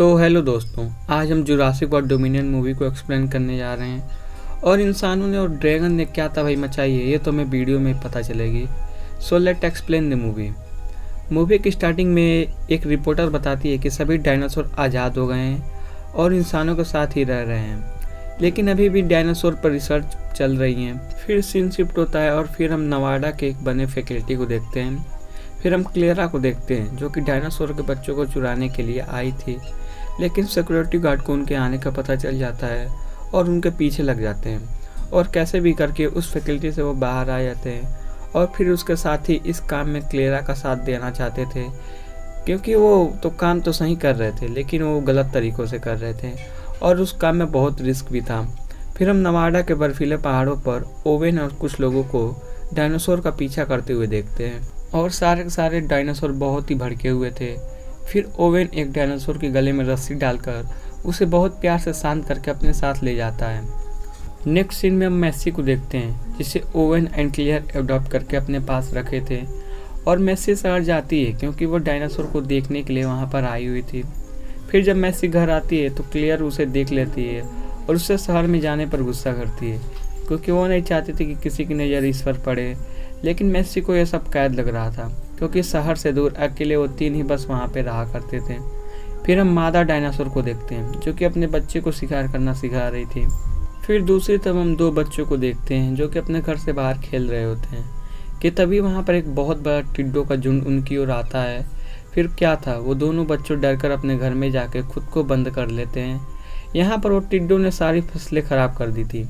तो हेलो दोस्तों, आज हम जुरासिक वर्ल्ड डोमिनियन मूवी को एक्सप्लेन करने जा रहे हैं और इंसानों ने और ड्रैगन ने क्या तबाही मचाई है ये तो हमें वीडियो में पता चलेगी। So let explain the movie की स्टार्टिंग में एक रिपोर्टर बताती है कि सभी डायनासोर आज़ाद हो गए हैं और इंसानों के साथ ही रह रहे हैं, लेकिन अभी भी डायनासोर पर रिसर्च चल रही है। फिर सीन शिफ्ट होता है और फिर हम नवाडा के एक बने फैकल्टी को देखते हैं। फिर हम क्लेरा को देखते हैं जो कि डायनासोर के बच्चों को चुराने के लिए आई थी, लेकिन सिक्योरिटी गार्ड को उनके आने का पता चल जाता है और उनके पीछे लग जाते हैं और कैसे भी करके उस फैकल्टी से वो बाहर आ जाते हैं। और फिर उसके साथ ही इस काम में क्लेरा का साथ देना चाहते थे, क्योंकि वो तो काम तो सही कर रहे थे लेकिन वो गलत तरीक़ों से कर रहे थे और उस काम में बहुत रिस्क भी था। फिर हम नवाडा के बर्फीले पहाड़ों पर ओवेन और कुछ लोगों को डायनासोर का पीछा करते हुए देखते हैं और सारे के सारे डायनासोर बहुत ही भड़के हुए थे। फिर ओवेन एक डायनासोर के गले में रस्सी डालकर उसे बहुत प्यार से शांत करके अपने साथ ले जाता है। नेक्स्ट सीन में हम मैसी को देखते हैं जिसे ओवेन एंड क्लियर एडॉप्ट करके अपने पास रखे थे और मैसी शहर जाती है क्योंकि वो डायनासोर को देखने के लिए वहाँ पर आई हुई थी। फिर जब मैसी घर आती है तो क्लियर उसे देख लेती है और उससे शहर में जाने पर गुस्सा करती है क्योंकि वो नहीं चाहती थी कि किसी की नज़र इस पर पड़े, लेकिन मैसी को यह सब कैद लग रहा था क्योंकि शहर से दूर अकेले वो 3 ही बस वहाँ पे रहा करते थे। फिर हम मादा डायनासोर को देखते हैं जो कि अपने बच्चे को शिकार करना सिखा रही थी। फिर दूसरी तरफ हम 2 बच्चों को देखते हैं जो कि अपने घर से बाहर खेल रहे होते हैं कि तभी वहाँ पर एक बहुत बड़ा टिड्डों का झुंड उनकी ओर आता है। फिर क्या था, वो दोनों बच्चों डरकर अपने घर में जाके खुद को बंद कर लेते हैं। यहाँ पर वो टिड्डों ने सारी फसलें खराब कर दी थी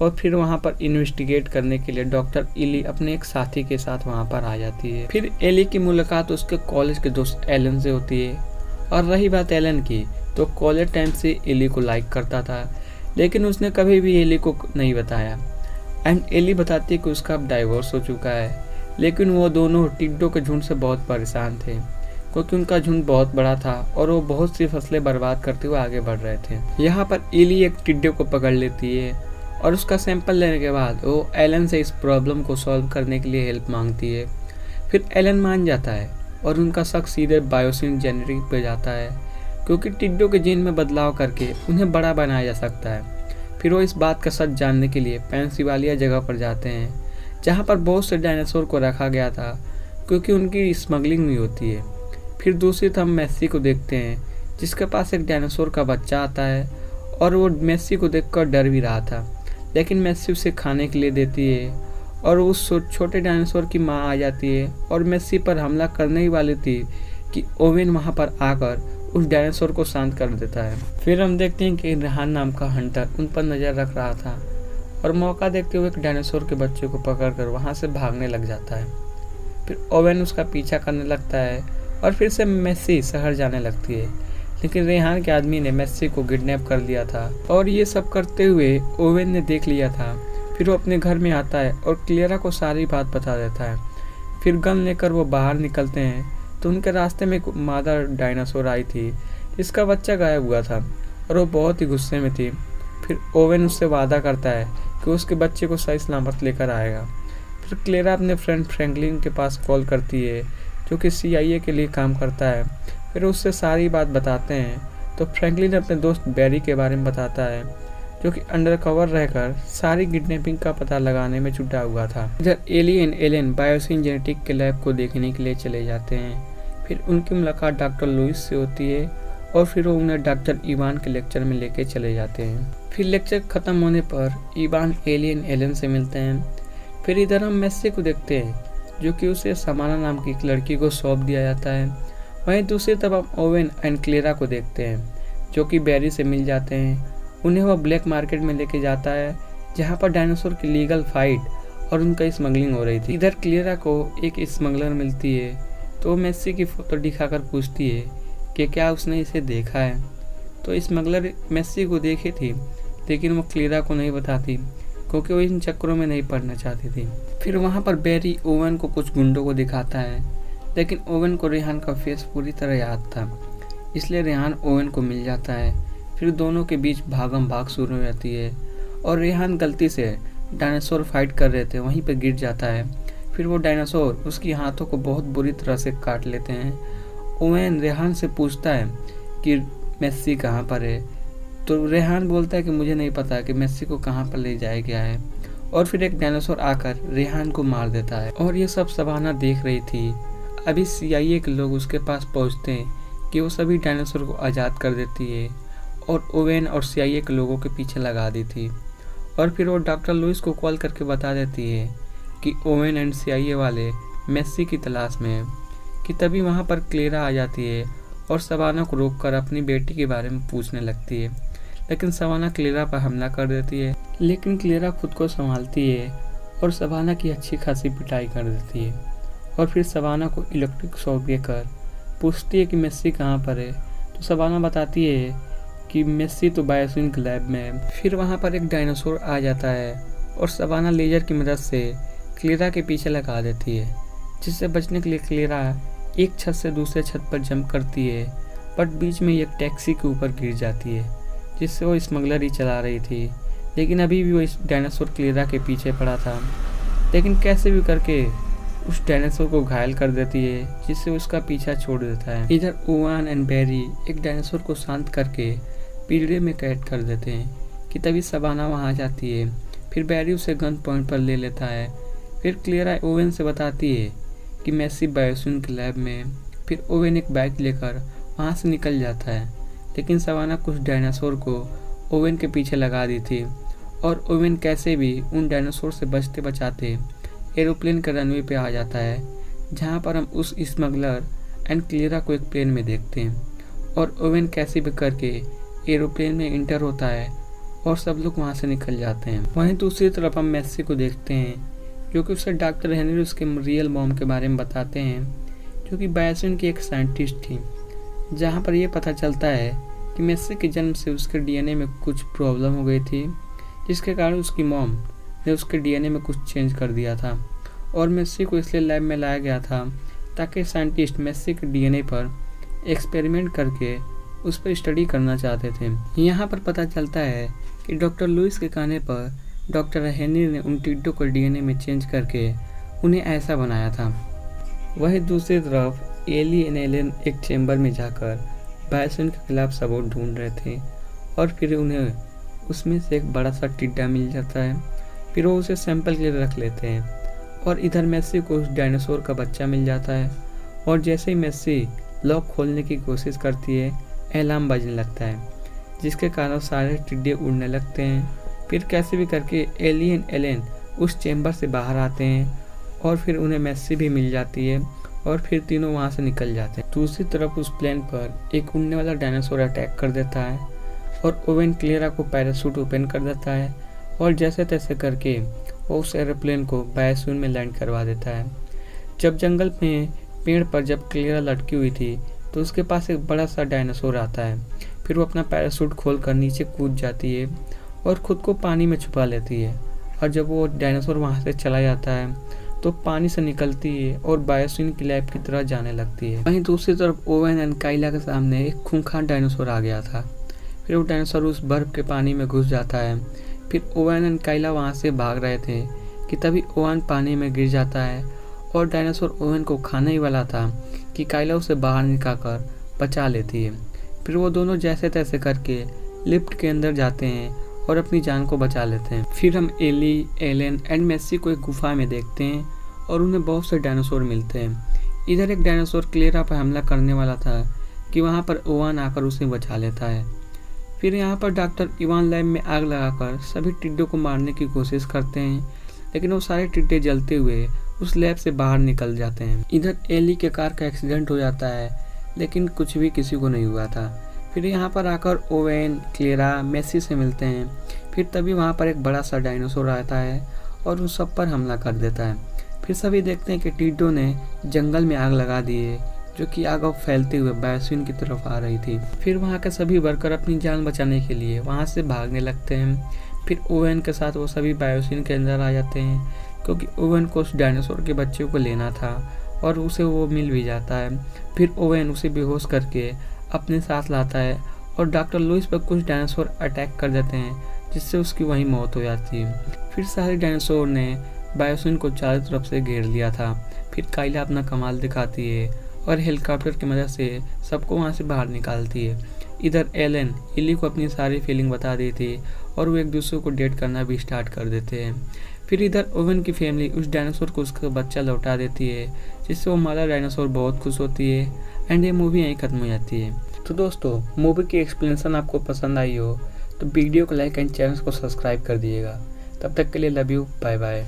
और फिर वहाँ पर इन्वेस्टिगेट करने के लिए डॉक्टर इली अपने एक साथी के साथ वहाँ पर आ जाती है। फिर एली की मुलाकात उसके कॉलेज के दोस्त एलन से होती है और रही बात एलन की, तो कॉलेज टाइम से एली को लाइक करता था लेकिन उसने कभी भी एली को नहीं बताया। एंड एली बताती है कि उसका अब डाइवोर्स हो चुका है, लेकिन वो दोनों टिड्डों के झुंड से बहुत परेशान थे क्योंकि उनका झुंड बहुत बड़ा था और वो बहुत सी फसलें बर्बाद करते हुए आगे बढ़ रहे थे। यहाँ पर एली एक टिड्डे को पकड़ लेती है और उसका सैंपल लेने के बाद वो एलन से इस प्रॉब्लम को सॉल्व करने के लिए हेल्प मांगती है। फिर एलन मान जाता है और उनका शक सीधे बायोसिन जेनेटिक पे जाता है क्योंकि टिड्डों के जीन में बदलाव करके उन्हें बड़ा बनाया जा सकता है। फिर वो इस बात का सच जानने के लिए पेंसिल्वेनिया जगह पर जाते हैं जहाँ पर बहुत से डायनासोर को रखा गया था क्योंकि उनकी स्मगलिंग भी होती है। फिर दूसरी तरफ हम मैसी को देखते हैं जिसके पास एक डायनासोर का बच्चा आता है और वो मैसी को देखकर डर भी रहा था, लेकिन मैसी उसे खाने के लिए देती है और उस छोटे डायनासोर की माँ आ जाती है और मैसी पर हमला करने ही वाली थी कि ओवेन वहाँ पर आकर उस डायनासोर को शांत कर देता है। फिर हम देखते हैं कि रेहान नाम का हंटर उन पर नज़र रख रहा था और मौका देखते हुए एक डायनासोर के बच्चे को पकड़कर वहाँ से भागने लग जाता है। फिर ओवेन उसका पीछा करने लगता है और फिर से मैसी शहर जाने लगती है, लेकिन रेहान के आदमी ने मैसी को किडनैप कर लिया था और ये सब करते हुए ओवेन ने देख लिया था। फिर वो अपने घर में आता है और क्लियरा को सारी बात बता देता है। फिर गन लेकर वो बाहर निकलते हैं तो उनके रास्ते में एक मादा डायनासोर आई थी जिसका बच्चा गायब हुआ था और वो बहुत ही गुस्से में थी। फिर ओवेन उससे वादा करता है कि उसके बच्चे को सही सलामत लेकर आएगा। फिर क्लेरा अपने फ्रेंड फ्रैंकलिन के पास कॉल करती है जो कि CIA के लिए काम करता है। फिर उससे सारी बात बताते हैं तो फ्रैंकलिन अपने दोस्त बैरी के बारे में बताता है जो कि अंडरकवर रहकर सारी किडनैपिंग का पता लगाने में जुटा हुआ था। इधर एली एंड एलन बायोसिन जेनेटिक के लैब को देखने के लिए चले जाते हैं। फिर उनकी मुलाकात डॉक्टर लुइस से होती है और फिर वो उन्हें डॉक्टर इवान के लेक्चर में लेके चले जाते हैं। फिर लेक्चर ख़त्म होने पर इवान एली एंड एलन से मिलते हैं। फिर इधर हम मैसी को देखते हैं जो कि उसे समाना नाम की एक लड़की को सौंप दिया जाता है। वहीं दूसरी तरफ हम ओवेन एंड क्लेरा को देखते हैं जो कि बैरी से मिल जाते हैं। उन्हें वह ब्लैक मार्केट में लेके जाता है जहां पर डायनासोर की लीगल फाइट और उनका स्मगलिंग हो रही थी। इधर क्लेरा को एक स्मगलर मिलती है तो वो मैसी की फ़ोटो दिखाकर पूछती है कि क्या उसने इसे देखा है। तो स्मगलर मैसी को देखी थी लेकिन वो क्लेरा को नहीं बताती क्योंकि वो इन चक्करों में नहीं पड़ना चाहती थी। फिर वहाँ पर बैरी ओवेन को कुछ गुंडों को दिखाता है, लेकिन ओवेन को रेहान का फेस पूरी तरह याद था, इसलिए रेहान ओवेन को मिल जाता है। फिर दोनों के बीच भागम भाग शुरू हो जाती है और रेहान गलती से डायनासोर फाइट कर रहे थे वहीं पर गिर जाता है। फिर वो डायनासोर उसकी हाथों को बहुत बुरी तरह से काट लेते हैं। ओवेन रेहान से पूछता है कि मेस्सी कहाँ पर है। तो रेहान बोलता है कि मुझे नहीं पता कि मेस्सी को कहाँ पर ले जाया गया है, और फिर एक डायनासोर आकर रेहान को मार देता है। और ये सब शबाना देख रही थी। अभी CIA के लोग उसके पास पहुँचते हैं कि वो सभी डायनासोर को आज़ाद कर देती है और ओवेन और CIA के लोगों के पीछे लगा दी थी। और फिर वो डॉक्टर लुइस को कॉल करके बता देती है कि ओवेन एंड CIA वाले मेस्सी की तलाश में है। कि तभी वहाँ पर क्लेरा आ जाती है और शबाना को रोककर अपनी बेटी के बारे में पूछने लगती है, लेकिन शबाना क्लेरा पर हमला कर देती है। लेकिन क्लेरा खुद को संभालती है और शबाना की अच्छी खासी पिटाई कर देती है। और फिर शबाना को इलेक्ट्रिक शॉक देकर पूछती है कि मेस्सी कहाँ पर है। तो शबाना बताती है कि मेस्सी तो बायोसिन के लैब में है। फिर वहाँ पर एक डायनासोर आ जाता है और शबाना लेजर की मदद से क्लेरा के पीछे लगा देती है, जिससे बचने के लिए क्लेरा एक छत से दूसरे छत पर जंप करती है, बट बीच में एक टैक्सी के ऊपर गिर जाती है, जिससे वो स्मगलर ही चला रही थी। लेकिन अभी भी वो इस डायनासोर क्लेरा के पीछे पड़ा था, लेकिन कैसे भी करके उस डायनासोर को घायल कर देती है, जिससे उसका पीछा छोड़ देता है। इधर ओवान एंड बैरी एक डायनासोर को शांत करके पिंजरे में कैद कर देते हैं कि तभी शबाना वहाँ आ जाती है। फिर बैरी उसे गन पॉइंट पर ले लेता है। फिर क्लेरा ओवेन से बताती है कि मेस्सी बायोसिन के लैब में। फिर ओवेन एक बाइक लेकर वहाँ से निकल जाता है, लेकिन शबाना कुछ डायनासोर को ओवेन के पीछे लगा दी थी और ओवेन कैसे भी उन डायनासोर से बचते बचाते एरोप्लेन के रनवे पे आ जाता है, जहाँ पर हम उस स्मगलर एंड क्लेरा को एक प्लेन में देखते हैं और ओवेन कैसे भी करके एरोप्लेन में इंटर होता है और सब लोग वहाँ से निकल जाते हैं। वहीं दूसरी तरफ हम मेस्सी को देखते हैं, जो कि उसे डॉक्टर हेनरी उसके रियल मॉम के बारे में बताते हैं, जो कि बायोसिन की एक साइंटिस्ट थी। जहाँ पर यह पता चलता है कि मेस्सी के जन्म से उसके DNA में कुछ प्रॉब्लम हो गई थी, जिसके कारण उसकी मॉम ने उसके DNA में कुछ चेंज कर दिया था और मेस्सी को इसलिए लैब में लाया गया था ताकि साइंटिस्ट मेस्सी के DNA पर एक्सपेरिमेंट करके उस पर स्टडी करना चाहते थे। यहाँ पर पता चलता है कि डॉक्टर लुइस के कहने पर डॉक्टर हेनरी ने उन टिड्डों को DNA में चेंज करके उन्हें ऐसा बनाया था। वहीं दूसरी तरफ एली एंड एलेन एक चेंबर में जाकर बायोसिन के खिलाफ सबूत ढूंढ रहे थे और फिर उन्हें उसमें से एक बड़ा सा टिड्डा मिल जाता है। फिर वो उसे सैंपल के लिए रख लेते हैं और इधर मेस्सी को उस डायनासोर का बच्चा मिल जाता है और जैसे ही मेस्सी लॉक खोलने की कोशिश करती है, अलार्म बजने लगता है, जिसके कारण सारे टिड्डे उड़ने लगते हैं। फिर कैसे भी करके एली एंड एलेन उस चेंबर से बाहर आते हैं और फिर उन्हें मेस्सी भी मिल जाती है और फिर तीनों वहाँ से निकल जाते हैं। दूसरी तरफ उस प्लेन पर एक उड़ने वाला डायनासोर अटैक कर देता है और ओवेन क्लेरा को पैराशूट ओपन कर देता है और जैसे तैसे करके वो उस एरोप्लेन को बायोसिन में लैंड करवा देता है। जब जंगल में पेड़ पर जब क्लेरा लटकी हुई थी तो उसके पास एक बड़ा सा डायनासोर आता है। फिर वो अपना पैराशूट खोलकर नीचे कूद जाती है और खुद को पानी में छुपा लेती है और जब वो डायनासोर वहाँ से चला जाता है तो पानी से निकलती है और बायोसिन की लैब की तरह जाने लगती है। वहीं दूसरी तरफ ओवेन एंड काइला के सामने एक खूंखार डायनासोर आ गया था। फिर वो डायनासोर उस बर्फ के पानी में घुस जाता है। फिर ओवेन एंड काइला वहाँ से भाग रहे थे कि तभी ओवेन पानी में गिर जाता है और डायनासोर ओवेन को खाने ही वाला था कि काइला उसे बाहर निकालकर बचा लेती है। फिर वो दोनों जैसे तैसे करके लिफ्ट के अंदर जाते हैं और अपनी जान को बचा लेते हैं। फिर हम एली, एलेन एंड मेस्सी को एक गुफा में देखते हैं और उन्हें बहुत से डायनासोर मिलते हैं। इधर एक डायनासोर क्लेरा पर हमला करने वाला था कि वहाँ पर ओवान आकर उसे बचा लेता है। फिर यहाँ पर डॉक्टर इवान लैब में आग लगाकर सभी टिड्डों को मारने की कोशिश करते हैं, लेकिन वो सारे टिड्डे जलते हुए उस लैब से बाहर निकल जाते हैं। इधर एली के कार का एक्सीडेंट हो जाता है, लेकिन कुछ भी किसी को नहीं हुआ था। फिर यहाँ पर आकर ओवेन, क्लेरा, मेस्सी से मिलते हैं। फिर तभी वहाँ पर एक बड़ा सा डायनासोर आता है और उन सब पर हमला कर देता है। फिर सभी देखते हैं कि टिड्डों ने जंगल में आग लगा दी है, जो कि आग अब फैलते हुए बायोसिन की तरफ आ रही थी। फिर वहाँ के सभी वर्कर अपनी जान बचाने के लिए वहाँ से भागने लगते हैं। फिर ओवेन के साथ वो सभी बायोसिन के अंदर आ जाते हैं, क्योंकि ओवेन को उस डायनासोर के बच्चे को लेना था और उसे वो मिल भी जाता है। फिर ओवेन उसे बेहोश करके अपने साथ लाता है और डॉक्टर लुइस पर कुछ डायनासोर अटैक कर देते हैं, जिससे उसकी वहीं मौत हो जाती है। फिर सारे डायनासोर ने बायोसिन को चारों तरफ से घेर लिया था। फिर काइला अपना कमाल दिखाती है और हेलीकॉप्टर की मदद से सबको वहाँ से बाहर निकालती है। इधर एलन इली को अपनी सारी फीलिंग बता देती है और वो एक दूसरे को डेट करना भी स्टार्ट कर देते हैं। फिर इधर ओवन की फैमिली उस डायनासोर को उसका बच्चा लौटा देती है, जिससे वो मदर डायनासोर बहुत खुश होती है एंड ये मूवी यहीं खत्म हो जाती है। तो दोस्तों, मूवी की एक्सप्लेनेशन आपको पसंद आई हो तो वीडियो को लाइक एंड चैनल को सब्सक्राइब कर दिएगा। तब तक के लिए लव यू, बाय बाय।